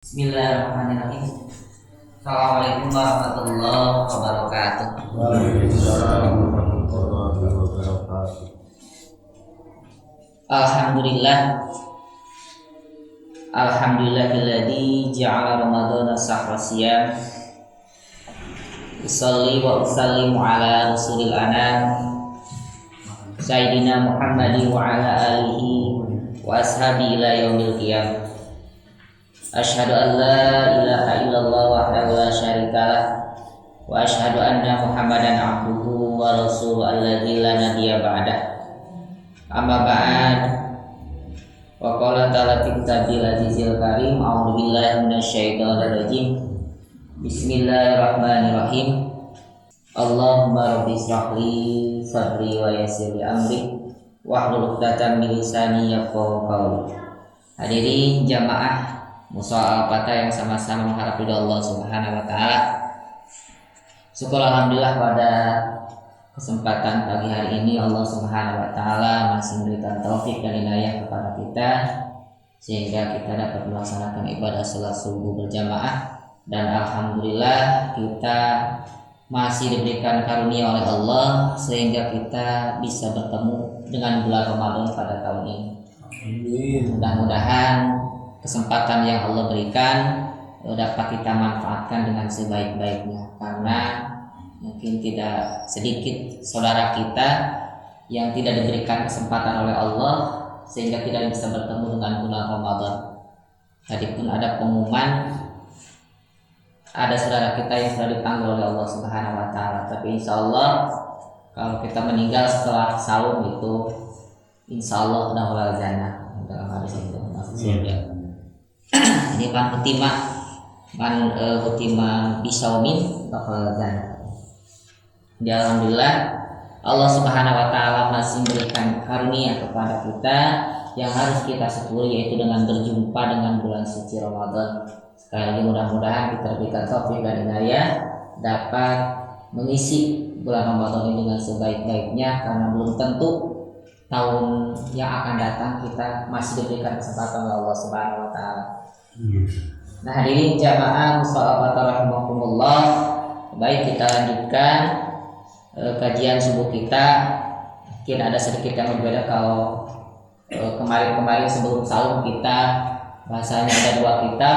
Bismillahirrahmanirrahim. Assalamualaikum warahmatullahi wabarakatuh. Waalaikumsalam warahmatullahi wabarakatuh. Alhamdulillahilladzi ja'ala ramadhana shahra shiyam. Usolli wa usallimu ala rasulil anam Sayyidina Muhammadin wa ala alihi wa ashabi ila yaumil qiyamah. Asyhadu an la ilaha illallah wahdahu la syarikalah wa asyhadu anna Muhammadan abduhu wa rasuluhu alladzi la nabiyya ba'dah. Amma ba'd. Wa qala ta'ala fi kitabil azizil karim, a'udzu billahi minasyaitonir rajim. Bismillahirrahmanirrahim. Allahumma rabbi shrahli sadri wa yassir li amri wahlul 'uqdatam min lisani yafqahu qawli. Hadirin jamaah Musa'a Al-Fatah yang sama-sama mengharap ridha Allah Subhanahu wa taala. Syukur alhamdulillah pada kesempatan pagi hari ini Allah Subhanahu wa taala masih memberikan taufik dan inayah kepada kita sehingga kita dapat melaksanakan ibadah salat subuh berjamaah, dan alhamdulillah kita masih diberikan karunia oleh Allah sehingga kita bisa bertemu dengan bulan Ramadan pada tahun ini. Mudah-mudahan kesempatan yang Allah berikan dapat kita manfaatkan dengan sebaik-baiknya, karena mungkin tidak sedikit saudara kita yang tidak diberikan kesempatan oleh Allah sehingga tidak bisa bertemu dengan bulan Ramadan. Tadi pun ada pengumuman, ada saudara kita yang sudah dipanggil oleh Allah Subhanahu wa taala, tapi insya Allah kalau kita meninggal setelah saum itu insya Allah udah jannah dalam hadis itu masuk surga. Ini pan hutima bisaumin bakal jannah. Alhamdulillah Allah Subhanahu wa taala masih memberikan karunia kepada kita yang harus kita syukuri, yaitu dengan berjumpa dengan bulan suci Ramadan. Sekali lagi mudah-mudahan kita diberikan taufik dan inayah dapat mengisi bulan Ramadan ini dengan sebaik-baiknya, karena belum tentu tahun yang akan datang kita masih diberikan kesempatan oleh Allah Subhanahu wa taala. Nah, hadirin jamaah mushollah rahimakumullah. Baik, kita lanjutkan kajian subuh kita. Mungkin ada sedikit yang berbeda kalau kemarin sebelum saum kita bahasanya ada dua kitab,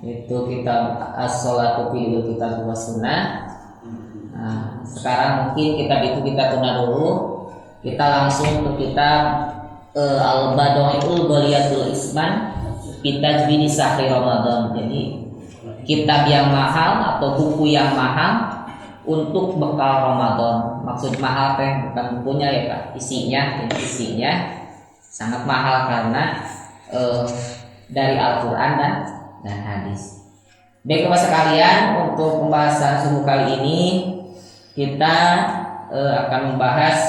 yaitu kitab As-Sholatu fi Kitab wa Sunnah. Nah, sekarang mungkin kitab itu kita tunda dulu. Kita langsung ke kitab Al-Bada'iul Ghaliyatul Isman Kitab Tajwid Sahri Ramadan. Jadi kitab yang mahal atau buku yang mahal untuk bekal Ramadan. Maksud mahal teh bukan bukunya ya Pak, isinya sangat mahal karena dari Al-Quran dan hadis. Baik Bapak sekalian, untuk pembahasan subuh kali ini kita akan membahas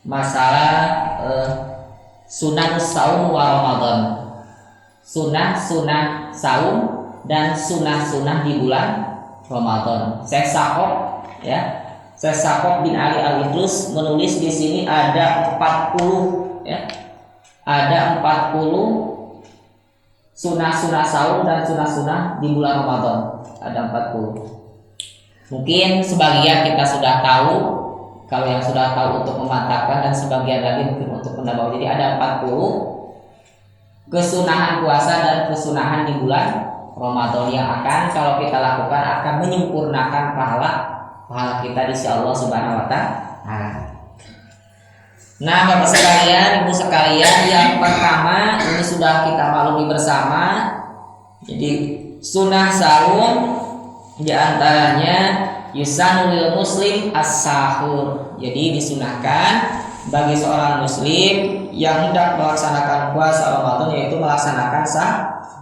masalah sunnah saum wa Ramadan. Sunnah saum dan sunnah di bulan Ramadan. Syekh Saqaf bin Ali Al-Idrus menulis di sini ada 40 ya. Ada 40 sunnah saum dan sunnah di bulan Ramadan. Ada 40. Mungkin sebagian kita sudah tahu, kalau yang sudah tahu untuk memantapkan, dan sebagian lagi mungkin untuk menambah. Jadi ada 40 kesunahan puasa dan kesunahan di bulan Ramadan yang akan kalau kita lakukan akan menyempurnakan pahala kita di sisi Allah Subhanahu wa taala. Nah, Bapak sekalian, Ibu sekalian, yang pertama ini sudah kita maklumi bersama. Jadi sunnah saum di antaranya yusanul muslim as-sahur. Jadi disunahkan bagi seorang muslim yang hendak melaksanakan puasa Ramadan yaitu melaksanakan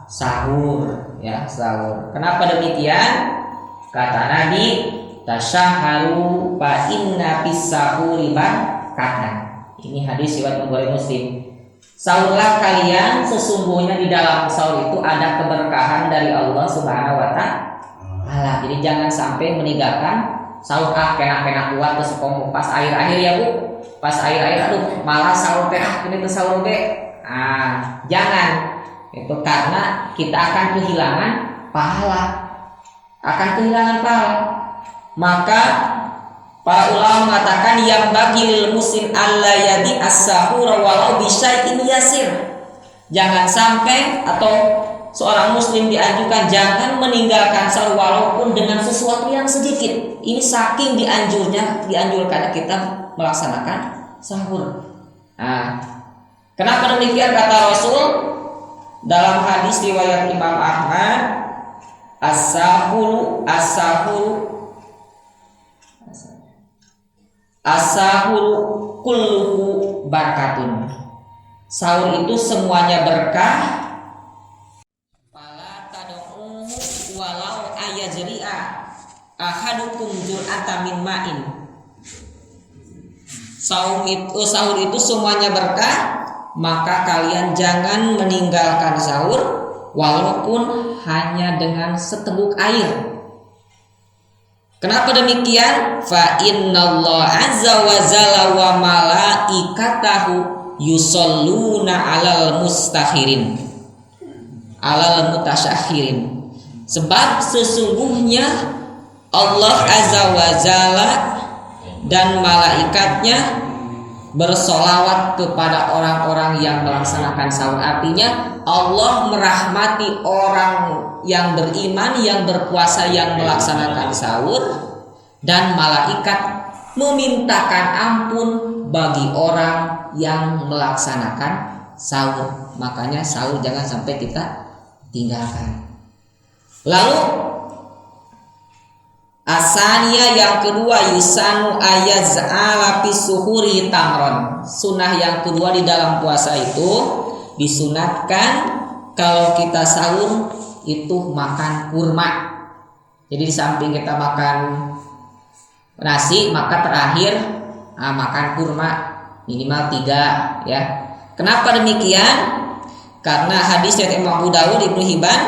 sahur. Kenapa demikian? Kata Nabi, tasyaharu fa inna fis sahuri barakatan. Ini hadis riwayat Bukhari Muslim. Sahurlah kalian, sesungguhnya di dalam sahur itu ada keberkahan dari Allah Subhanahu wa taala. Jadi jangan sampai meninggalkan sahur kena kuat terus pas akhir-akhir ya Bu. Pas akhir-akhir malah sahur teh ini tuh sahur teh. Jangan. itu karena kita akan kehilangan pahala, maka para ulama mengatakan yang bagi muslim alla yadi as-sahur walau bisyai'in yasir. Jangan sampai atau seorang muslim dianjurkan jangan meninggalkan sahur walaupun dengan sesuatu yang sedikit. Ini saking dianjurkannya kita melaksanakan sahur. Nah, kenapa demikian kata Rasul dalam hadis riwayat Imam Ahmad, as-sahuru kulluhu barakatun. Sahur itu semuanya berkah. Fala tad'u walau ayajri'a ahadukum jur'atan min ma'in. Sahur itu semuanya berkah, maka kalian jangan meninggalkan sahur walaupun hanya dengan seteguk air. Kenapa demikian? Fa innallaha azza wa jalla wa malaikatahu yusholluna 'alal mutasyahirin. Sebab sesungguhnya Allah azza wa jalla dan malaikatnya bersolawat kepada orang-orang yang melaksanakan sahur. Artinya Allah merahmati orang yang beriman, yang berpuasa, yang melaksanakan sahur, dan malaikat memintakan ampun bagi orang yang melaksanakan sahur. Makanya sahur jangan sampai kita tinggalkan. Lalu asania yang kedua, yusanu ayaz'ala fi suhuri tamron. Sunnah yang kedua di dalam puasa itu disunatkan kalau kita sahur itu makan kurma. Jadi di samping kita makan nasi, maka terakhir makan kurma minimal 3 ya. Kenapa demikian? Karena hadis riwayat Imam Abu Dawud, Ibnu Hibban,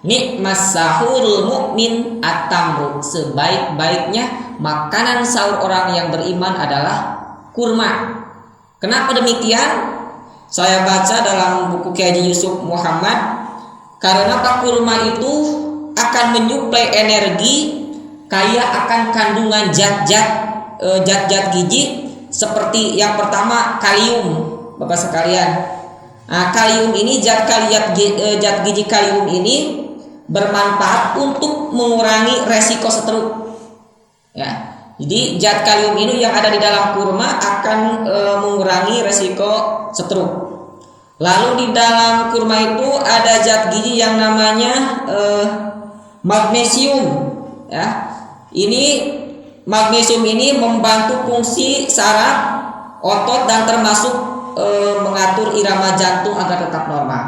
nikmas sahurul mukmin at-tamru. Sebaik-baiknya makanan sahur orang yang beriman adalah kurma. Kenapa demikian? Saya baca dalam buku Kiai Haji Yusuf Muhammad, karena kurma itu akan menyuplai energi, kaya akan kandungan zat-zat gizi seperti yang pertama kalium, Bapak sekalian. Kalium ini zat gizi kalium ini bermanfaat untuk mengurangi resiko stroke. Ya. Jadi zat kalium ini yang ada di dalam kurma akan mengurangi resiko stroke. Lalu di dalam kurma itu ada zat gizi yang namanya magnesium. Ya. Ini magnesium ini membantu fungsi saraf, otot, dan termasuk mengatur irama jantung agar tetap normal.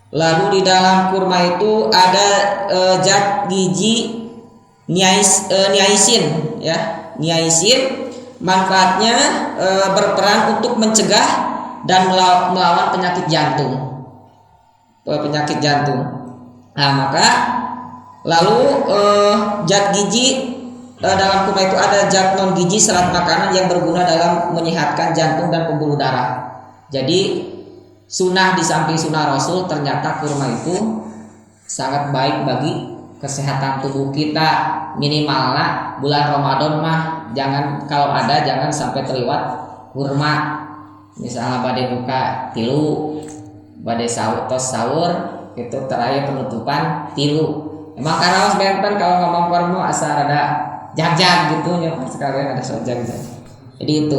Lalu di dalam kurma itu ada zat gizi niacin, ya. Niacin manfaatnya berperan untuk mencegah dan melawan penyakit jantung. Nah, maka lalu zat gizi dalam kurma itu ada zat non gizi serat makanan yang berguna dalam menyehatkan jantung dan pembuluh darah. Jadi sunnah di samping sunnah Rasul, ternyata kurma itu sangat baik bagi kesehatan tubuh kita. Minimalnya bulan Ramadan mah kalau ada jangan sampai terlewat kurma. Misalnya badai buka 3, badai sahur itu terakhir penutupan 3. Emang karena harus benten kalau ngomong kurma asal ada jag-jag gitu ya, sekalian ada sojak gitu. Jadi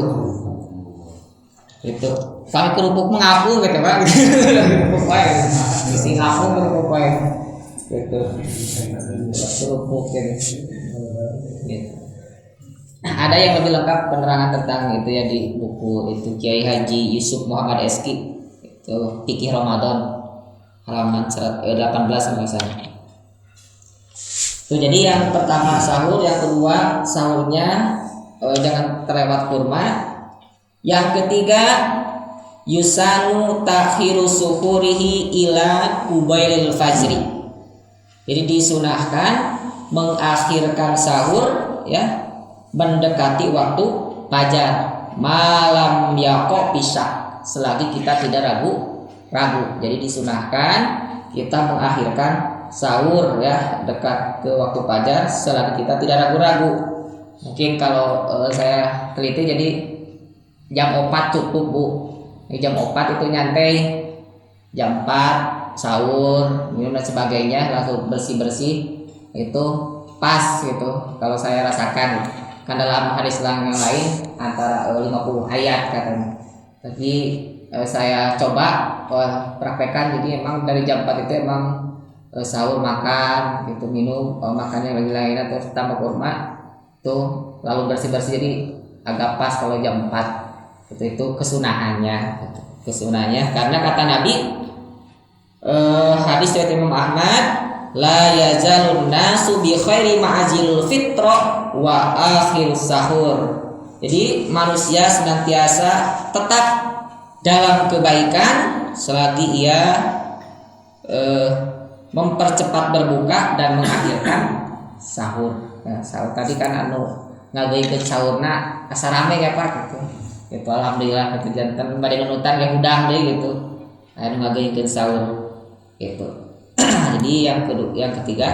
itu kami kerupuk mengapung gitu Pak. Kerupuk wae. Isi ngapung kerupuk wae. Gitu. Kerupuk gitu. Ada yang lebih lengkap penerangan tentang itu ya di buku itu Kiai Haji Yusuf Muhammad Eski, itu Fikih Ramadan halaman 18 kalau salah. Itu jadi yang pertama sahur, yang kedua sahurnya jangan terlewat kurma. Yang ketiga yusanu takhiru suhurihi ila kubailil fajri. Jadi disunahkan mengakhirkan sahur ya mendekati waktu fajar, malam yaqo pisah, selagi kita tidak ragu ragu. Jadi disunahkan kita mengakhirkan sahur ya dekat ke waktu fajar selagi kita tidak ragu-ragu. Mungkin kalau saya teliti jadi jam 4 cukup Bu. Jam 4 itu nyantai, jam 4 sahur, minum dan sebagainya, lalu bersih-bersih itu pas gitu. Kalau saya rasakan, kan dalam hadis yang lain antara 50 ayat katanya. Jadi saya coba praktekkan, jadi emang dari jam 4 itu emang sahur makan gitu, minum makannya lagi lain atau tambah kurma tuh, lalu bersih-bersih, jadi agak pas kalau jam 4 itu kesunahannya karena kata Nabi, hadis riwayat Imam Ahmad, la yazalun nasu bi khairi ma'ajil fitra wa akhir sahur. Jadi manusia senantiasa tetap dalam kebaikan selagi ia mempercepat berbuka dan mengakhirkan sahur. Nah, sahur tadi kan ngageikeun sahurna asa rame ya Pak gitu. Itu alhamdulillah gitu, janten bade nunutan ge hudang deui gitu. Anu ngageikeun sahur gitu. Jadi yang ketiga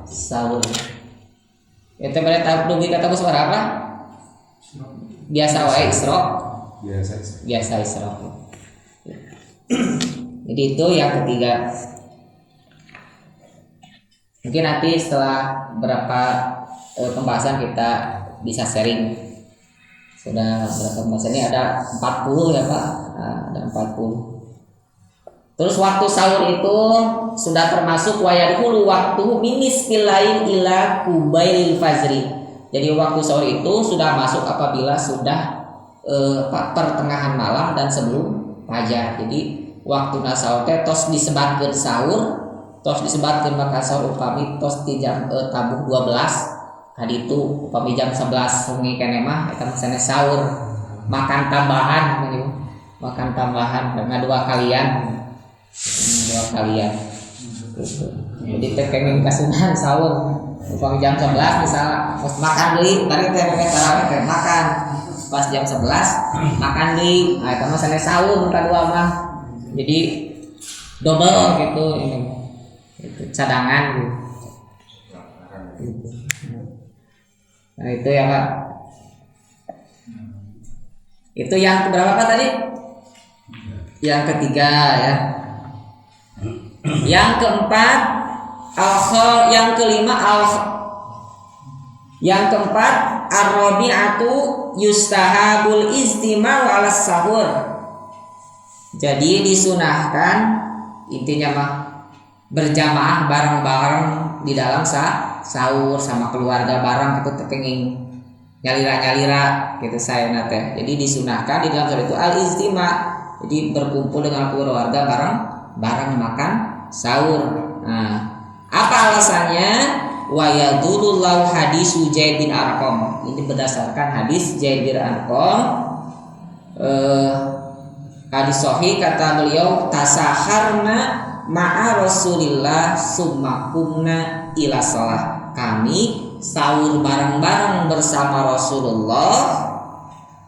sahur. Itu bade dugi kata bos apa? Biasa wae isrok. Biasa isrok. Jadi itu yang ketiga. Mungkin nanti setelah berapa pembahasan kita bisa sharing. Sudah berapa pembahasan ini, ada 40 ya Pak. Ada 40. Terus waktu sahur itu sudah termasuk wayadkhulu waktu minisfil lail ila kubailil fajri. Jadi waktu sahur itu sudah masuk apabila sudah pertengahan malam dan sebelum fajar. Jadi waktu sahur teh tos disebatkeun sahur, tos disebatkeun maka sahur upami tos di jam tabuh 12 tadi itu upami jam 11 wengi keneh mah eta masane sahur, makan tambahan karena dua kalian gitu. Jadi teh kenging kasunahan sahur upami jam 11 misalnya pas makan deui tadi teh tarawih teh makan pas jam 11 makan deui, nah eta mah sane sahur kadua mah. Jadi double gitu ini. Itu cadangan gitu. Nah itu ya Pak. Itu yang berapa Pak tadi? Yang ketiga ya. Yang keempat yang keempat ar-rabi'atu yustahabul istima'u 'ala sahur. Jadi disunahkan, intinya mah berjamaah bareng-bareng di dalam sahur sama keluarga bareng itu tekenging nyalira gitu saya nate. Jadi disunahkan di dalam sahur itu al-istima', jadi berkumpul dengan keluarga bareng makan sahur. Nah, apa alasannya? Wa yadullahu hadisu Zaid bin Arqam. Ini berdasarkan hadis Zaid bin Arqam. Hadis sahih kata beliau, tasaharna ma'a Rasulillah summa kumna ila shalah. Kami sahur bareng-bareng bersama Rasulullah,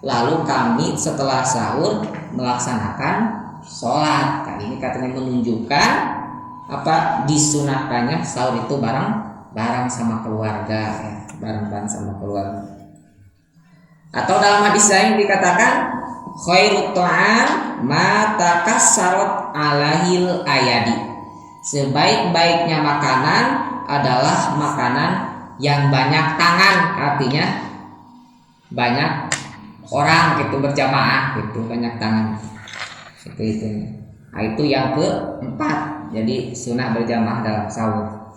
lalu kami setelah sahur melaksanakan sholat. Kan ini katanya menunjukkan apa disunahkannya sahur itu bareng sama keluarga ya, bareng sama keluarga. Atau dalam hadis lain dikatakan khairut ta'am ma takassarat alahil ayadi. Sebaik-baiknya makanan adalah makanan yang banyak tangan, artinya banyak orang gitu berjamaah gitu, banyak tangan. Itu. Nah, itu yang keempat. Jadi sunnah berjamaah dalam sahur.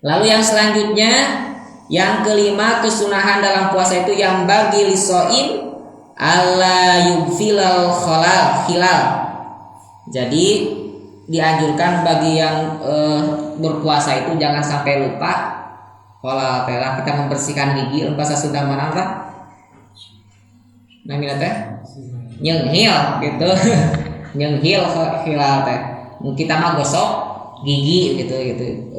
Lalu yang selanjutnya, yang kelima, kesunahan dalam puasa itu yang bagi lisoim ala yugfilal hilal. Jadi dianjurkan bagi yang berpuasa itu jangan sampai lupa halal tela, kita membersihkan gigi. Bahasa Sunda mana Pak? Namanya teh nyenghil gitu. Nyenghil hilal teh. Kita mah gosok gigi gitu,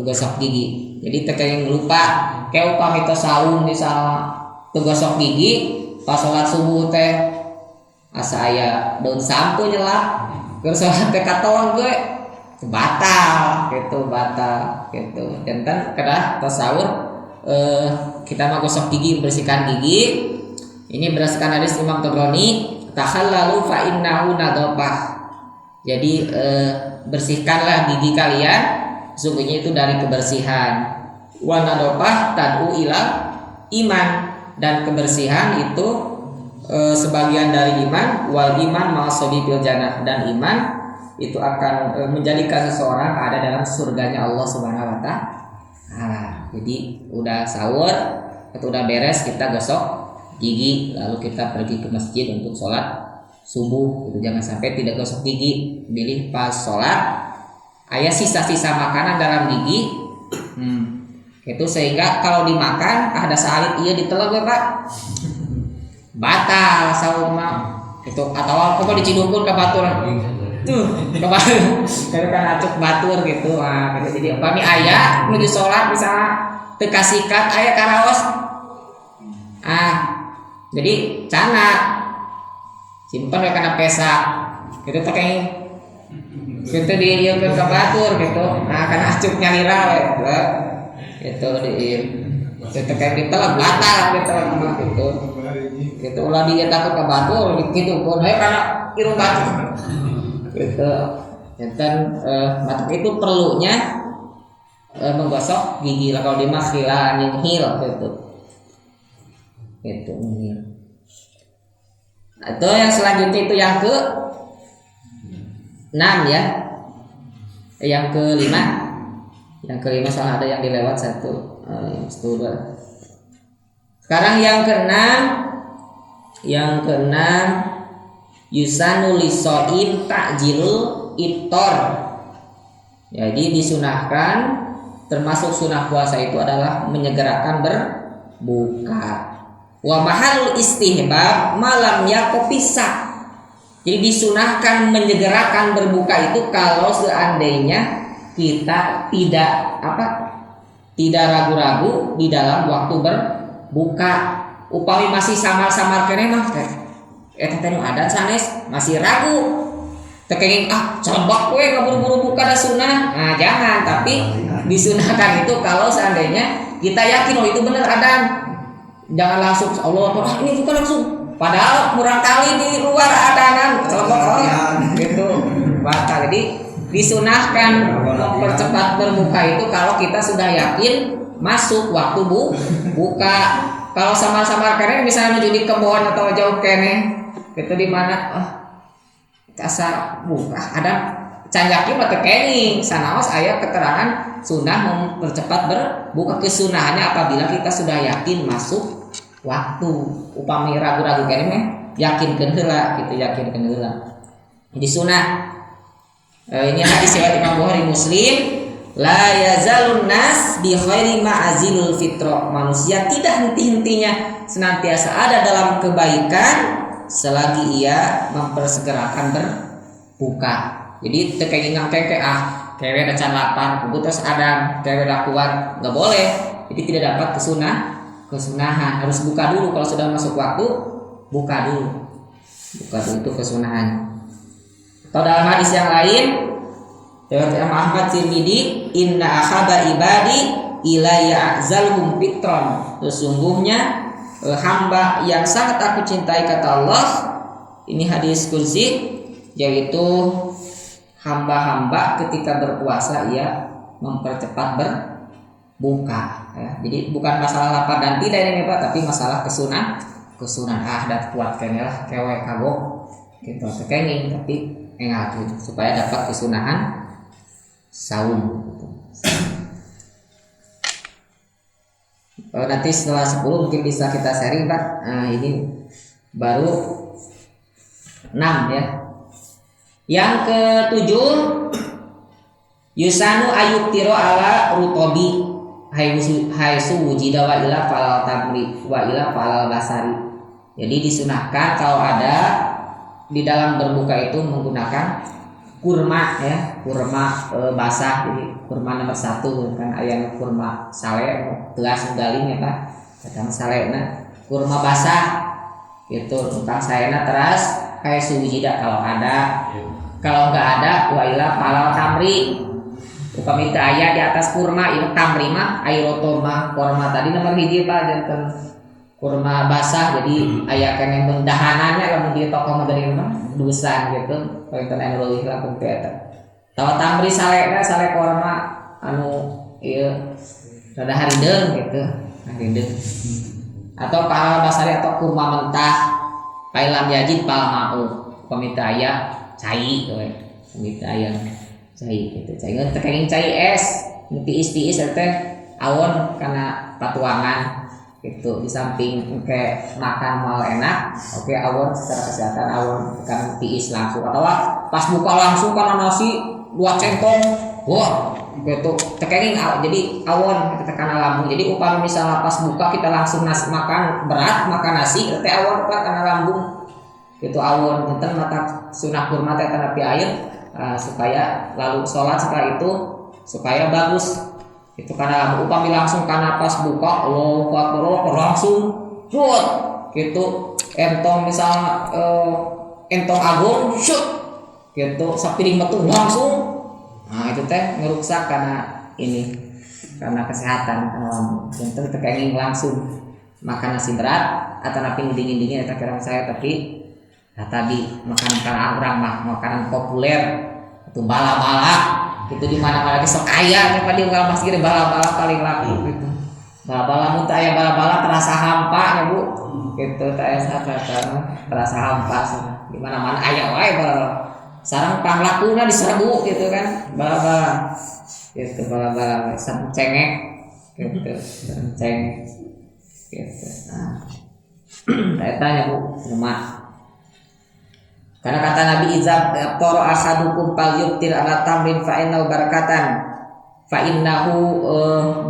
gosok gigi. Jadi teh yang lupa kayak upami teh saum misalnya teu gosok gigi pas sholat subuh teh asa aya daun sampo nyelak keur salat teh katon gue batal gitu jantan kada tasawur kita mah gosok gigi bersihkan gigi. Ini berdasarkan hadis Imam Tabrani, takhallalu fa innahu nadhafah. Jadi bersihkanlah gigi kalian, sesungguhnya itu dari kebersihan. Wa nadhafah tad'u ila iman, dan kebersihan itu sebagian dari iman. Wal iman ma'asabi fil jannah, dan iman itu akan menjadikan seseorang ada dalam surganya Allah Subhanahu wa taala. Jadi udah sahur atau udah beres kita gosok gigi, lalu kita pergi ke masjid untuk sholat subuh. Itu jangan sampai tidak gosok gigi, pilih pas sholat aya sisa-sisa makanan dalam gigi. Itu sehingga kalau dimakan ada salit iya ditelan ya Pak, batal saum itu, atau apa dicidukun ke batur tuh ke batur kan acuk batur gitu. Nah, gitu. Jadi kami aya menuju sholat misalnya tekasikat aya karaos jadi cana simpan we kana pesa gitu teh kayak gitu diieukeun ka batur gitu. Nah kana acuk nyalira we gitu diieu teh kayak ditelan batal gitu ulah dia takut ka batur gitu pun we kana irung batur gitu. Dan batuk itu perlunya menggosok gigi lah, kalau dia mah khilal gitu ngil. Atau yang selanjutnya itu yang ke 6 ya, yang ke-5 soalnya ada yang dilewat satu, sekarang yang ke-6 yusanu lisoim takjilul iftar. Jadi disunahkan, termasuk sunah puasa itu adalah menyegerakan berbuka. Wa mahalul istihbab malam yakopisak. Jadi disunahkan menyegerakan berbuka itu kalau seandainya kita tidak ragu-ragu di dalam waktu berbuka. Upami masih samar-samar kene mah eta teh ada sanes masih ragu. Tekenging coba kowe kaburu-buru buka da sunah. Nah, jangan, tapi disunahkan itu kalau seandainya kita yakin itu benar adan. Jangan langsung Allah ini bukan langsung, padahal murang kali di luar adanan gitu batal. Jadi disunahkan mempercepat berbuka itu kalau kita sudah yakin masuk waktu buka. Kalau samar-samar kene misalnya menuju di kebon atau jauh kene itu di mana asa buka ada canjaki mah teu kenging sanaos aya keterangan sunah mempercepat berbuka. Kesunahannya apabila kita sudah yakin masuk waktu. Upami ragu-ragu kene mah yakinkeun heula gitu, yakinkeun heula. Jadi sunah ini hadis riwayat Imam Bukhari Muslim, la yazalun nas bi khairi ma'azilul fitra. Manusia tidak henti-hentinya senantiasa ada dalam kebaikan selagi ia mempersegerakan berbuka. Jadi teu kenging ngangkeke kewe da can lapar kudu tos adam, kewe da kuat enggak boleh. Jadi tidak dapat kesunahan, harus buka dulu. Kalau sudah masuk waktu buka dulu itu kesunahan. Atau dalam hadis yang lain riwayat Imam Ahmad Tirmidzi, inna akhaba ibadi ilayya azalhum fitron. Sesungguhnya hamba yang sangat aku cintai kata Allah, ini hadis qudsi, yaitu hamba-hamba ketika berpuasa ia mempercepat berbuka ya. Jadi bukan masalah lapar dan tidak ini Pak, tapi masalah kesunahan dan kuat kene lah kewe kagok gitu tekenging, tapi engakeun supaya dapat kesunahan saum gitu. Nanti setelah 10 mungkin bisa kita sharing Pak. Nah, ini baru 6 ya. Yang ke-7 yusanu ayuktiro ala rutobi haisu wujida wa ila falal tamri wa ila falal basari. Jadi disunahkan kalau ada di dalam berbuka itu menggunakan kurma ya, kurma basah. Jadi kurma nomor 1 kan aya kurma sale gelas galing ya Pak. Kadang salena kurma basah gitu tentang sayana teras kayak sujida kalau ada. Kalau nggak ada wailah palal tamri. Upami teu aya di atas kurma ieu tamri mah airoto mah kurma tadi nomor hiji Pak janten kurma basah jadi aya kene bendahanannya lamun di toko mah dari mah dusan gitu. Pointen anu leuwih langsung teh eta. Tawa tamri salena sale kurma anu ieu rada harideung gitu. Harideung. Atau palal basari atau kurma mentah. Pailam yajid pal mau. Upami teu aya cai we. Upami teu aya cai gitu. Cai teh kenging cai es, tiis-tiis teh awon kana patuangan gitu. Di samping engke makan mal enak, oke awon secara kesehatan awon kan tiis langsung atau pas buka langsung kana nasi 2 centong. Wah, gitu. Teh kenging jadi awon kita kana lambung. Jadi upama misalnya pas buka kita langsung nasi makan berat, makan nasi teh awon kana lambung. Gitu awon enten mata sunah kurma teh tanapi air supaya lalu sholat setelah itu supaya bagus itu karena upami langsung karena pas buka Allahu Akbar langsung buat gitu entong misalnya entong agung shoot gitu sapiring metu langsung nah itu teh ngerusak karena ini karena kesehatan yang terkait langsung makan nasi berat atau napi dingin eta kira saya tapi tadi makanan karena orang makanan populer itu bala-bala itu di mana-mana sok aya nya di unggal masjid bala-bala paling laku gitu. Bala-bala mun teh aya bala-bala terasa hampa ya Bu. Gitu teh aya terasa hampa di mana-mana aya wae bala-bala. Sareng panglakuna diserbu gitu kan. Bala-bala. Gitu bala-bala sam cengek gitu. Cengek. Gitu. Nah. Eta nya Bu, rumah karena kata Nabi Izab toro asadukum fal yuftir ala tamrin fa innahu barakatan fa innahu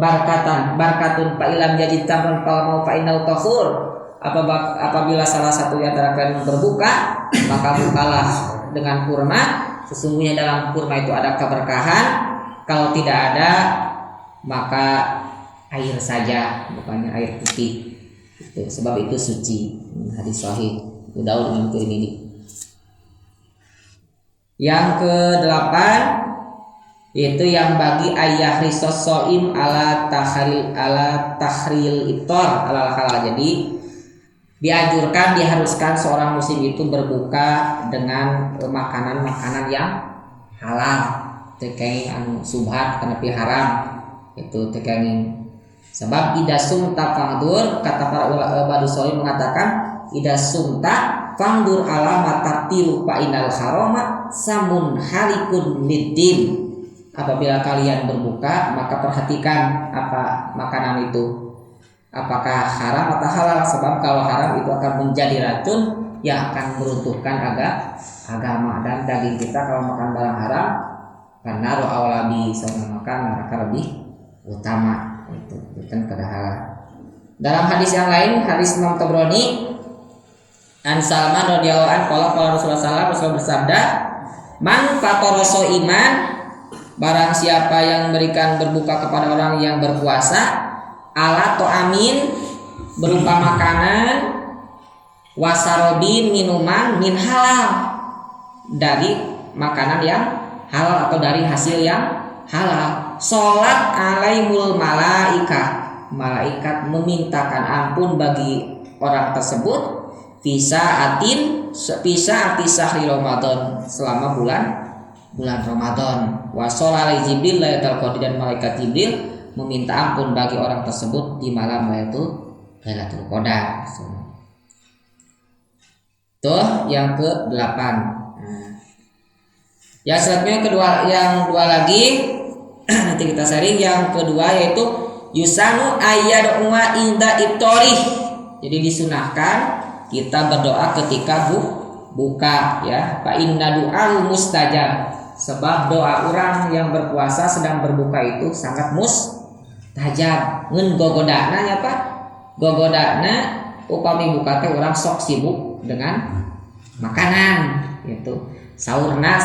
barakatun fa ilam yajid tamran fa mau fa innahu tahur apabila salah satu di antara kalian berbuka maka bukalah dengan kurma sesungguhnya dalam kurma itu ada keberkahan kalau tidak ada maka air saja bukannya air putih itu sebab itu suci hadis sahih Daud dengan ini. Yang ke-8 yaitu yang bagi ayah risos soim ala tahril iftar ala halal. Jadi dianjurkan diharuskan seorang muslim itu berbuka dengan makanan-makanan yang halal. Tekeng anu subhat kana pi haram itu tekeng sebab idasum tafangdur kata para ulama badusoi mengatakan idasum fangdur ala matatilu fa inal harama samun halikun lidin. Apabila kalian berbuka maka perhatikan apa makanan itu apakah haram atau halal sebab kalau haram itu akan menjadi racun yang akan meruntuhkan agama dan daging kita kalau makan barang haram karena roh awalabi sama makan neraka lebih utama itu bukan kedahalan. Dalam hadis yang lain hadis Imam Tabrani An Salman radhiyallahu anhu qala Rasulullah bersabda man fataraso iman barang siapa yang memberikan berbuka kepada orang yang berpuasa ala to amin berupa makanan wasarobin minuman min halal dari makanan yang halal atau dari hasil yang halal sholat alaihul malaikat memintakan ampun bagi orang tersebut bisa arti sahri Ramadan selama bulan Ramadan wasolali Jibril Lailatul Qadar dan malaikat Jibril meminta ampun bagi orang tersebut di malam Lailatul Qadar. Tuh yang ke-8. Yang selanjutnya yang dua lagi nanti kita sharing yang kedua yaitu yusanu ayyad'uwa inda iftarih. Jadi disunahkan kita berdoa ketika buka ya. Fa inna du'ahu mustajab. Sebab doa orang yang berpuasa sedang berbuka itu sangat mustajab. Ngeun gogodana nya Pak. Gogodana upami buka teh urang sok sibuk dengan makanan gitu. Sahurna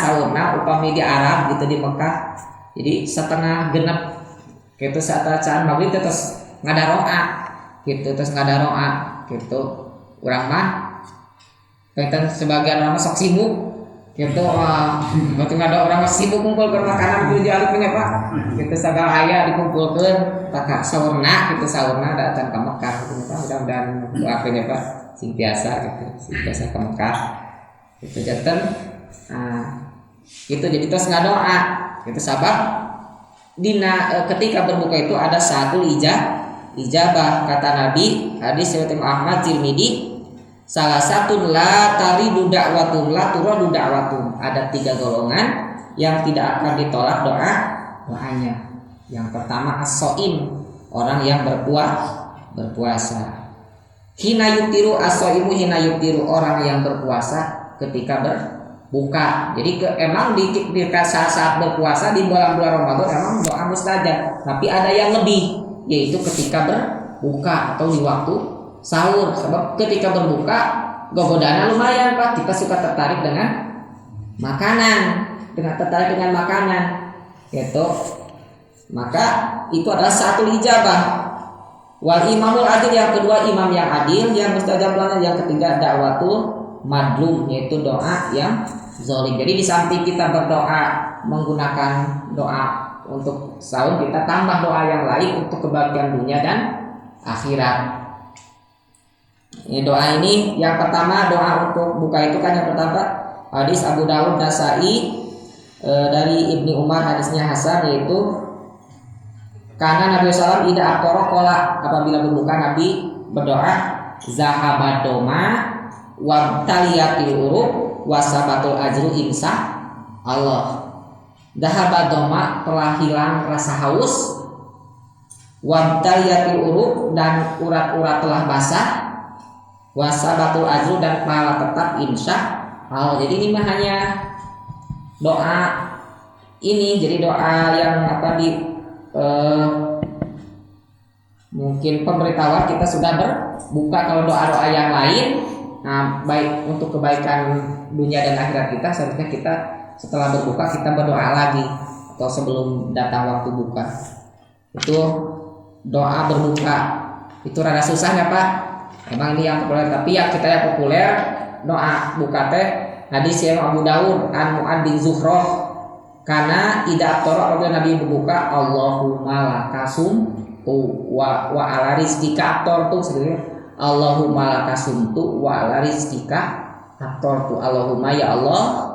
upami di Arab gitu di Mekah. Jadi setengah genep gitu saat bacaan maghrib terus ngadaroa gitu urang mah Kaitan sebagian orang sok sibuk gitu, berarti ada orang sibuk kumpul ke makanan kudu jaluk punya Pak. Kita segala aya dikumpulkeun tak saurna gitu, saurna datang ke Mekah gitu Pak. Mudah-mudahan doakeun ya Pak sing biasa gitu, sing biasa ke Mekah. Itu janten itu jadi terus ngadoa. Itu sabab dina ketika berbuka itu ada satu ijabah kata Nabi, hadis riwayat Ahmad Tirmidzi, salah satu la taridu da'watun la turadu da'watun. Ada 3 golongan yang tidak akan ditolak doanya. Yang pertama as-shaim, orang yang berpuasa. Hina yuftiru as-shaimu hina yuftiru, orang yang berpuasa ketika berbuka. Jadi emang di saat berpuasa di bulan-bulan Ramadan emang doa mustajab, tapi ada yang lebih, yaitu ketika berbuka atau di waktu sahur. Sebab ketika berbuka gogodaannya lumayan Pak, kita suka tertarik dengan makanan, gitu. Maka itu adalah satu ijabah. Wal imamul adil, yang kedua imam yang adil, yang mustajab doanya. Yang ketiga da'watul madlum, yaitu doa yang zalim. Jadi di samping kita berdoa menggunakan doa untuk sahur, kita tambah doa yang lain untuk kebahagiaan dunia dan akhirat. Ini doa ini yang pertama, doa untuk buka itu kan yang pertama hadis Abu Dawud Nasai dari Ibni Umar, hadisnya hasan, yaitu karena Nabi SAW ida akorokola, apabila berbuka Nabi berdoa zahabadoma wabtaliyatil uruk wasabatul ajru insya Allah. Zahabadoma, telah hilang rasa haus, wabtaliyatil uruk, dan urat-urat telah basah, wasabatul ajru, dan pahala tetap insya Allah. Jadi ini hanya doa ini, jadi doa yang mungkin pemberitahuan kita sudah berbuka. Kalau doa-doa yang lain, baik untuk kebaikan dunia dan akhirat kita, seharusnya kita setelah berbuka kita berdoa lagi atau sebelum datang waktu buka. Itu doa berbuka itu rada susah ya Pak. Emang ini yang populer, tapi ya kita yang populer doa buka teh hadis yang Abu Dawud an Mu'ad bin Zuhroh, karena tidak toro apabila Nabi berbuka Allahumma lakasum tu wa ala rizqika aktortu, sebenarnya Allahumma lakasum tu wa ala rizqika aktortu. Allahumma, ya Allah,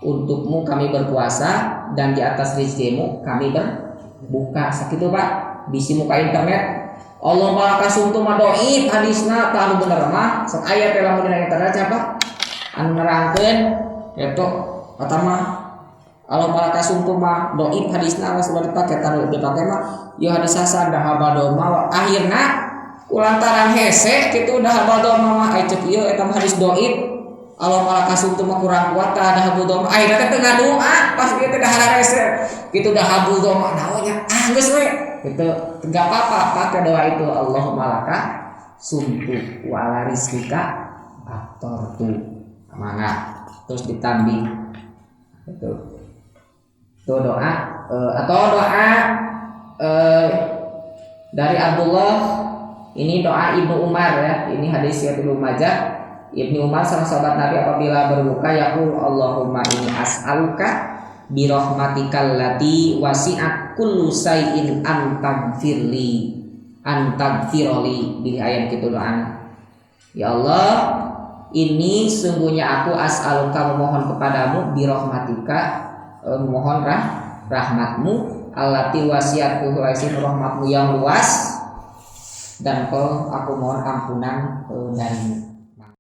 untukmu kami berpuasa dan di atas rizkimu kami berbuka. Sakitu Pak, bisi muka internet Allahumma lakasum tu madoib hadisna tahu bener mah sok aya teh lamun dina internet siapa anu nerangkeun eta kata mah Allahumma lakasum tu mah doib hadisna geus dipake taruh dipake mah ieu hadis hasan dahabadoma akhirna kulantaran hese kitu dahabadoma mah cek ieu eta hadis doib. Allahumma lakasum tu mah kurang kuat tah dahabadoma akhirna teh teu ngadoa pas ieu teh dahar hese kitu dahabadoma naonnya geus we itu enggak apa-apa pakai doa itu Allahumma lakasum tu wa ala rizqika aktortu mangga terus ditambih itu doa atau doa dari Abdullah, ini doa Ibnu Umar ya, ini hadis yang Ibnu Majah. Ibnu Umar sama sahabat Nabi apabila berbuka yaqul Allahumma inni as'aluka bi rahmatikal lati wasi'at kullu shay'in antagfirli di ayat gitu doa. Ya Allah, ini sungguhnya aku as'aluka memohon kepadamu bi rahmatika, mohon rahmatmu, allati wasiat kulaisin, rahmatmu yang luas, dan kau aku mohon ampunan darimu.